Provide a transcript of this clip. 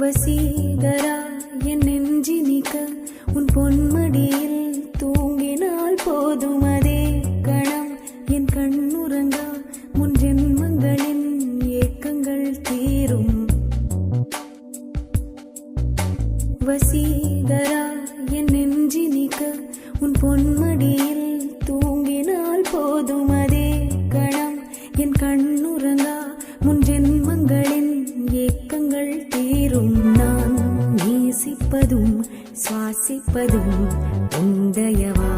வசீகரா என் நெஞ்சினிக்க உன் பொன்மடியில் தூங்கினால் போதும் அதே கணம் என் கண்ணுறங்கா முன் ஜென்மங்களின் ஏக்கங்கள் தீரும். வசீகரா என் நெஞ்சினிக்க உன் பொன்மடியில் தூங்கினால் போதும் அதே கணம் என் கண்ணுறங்கா முன் ஜென்மங்களின் ஏக்கங்கள் தீரும். நான் நேசிப்பதும் சுவாசிப்பதும் உந்தயவா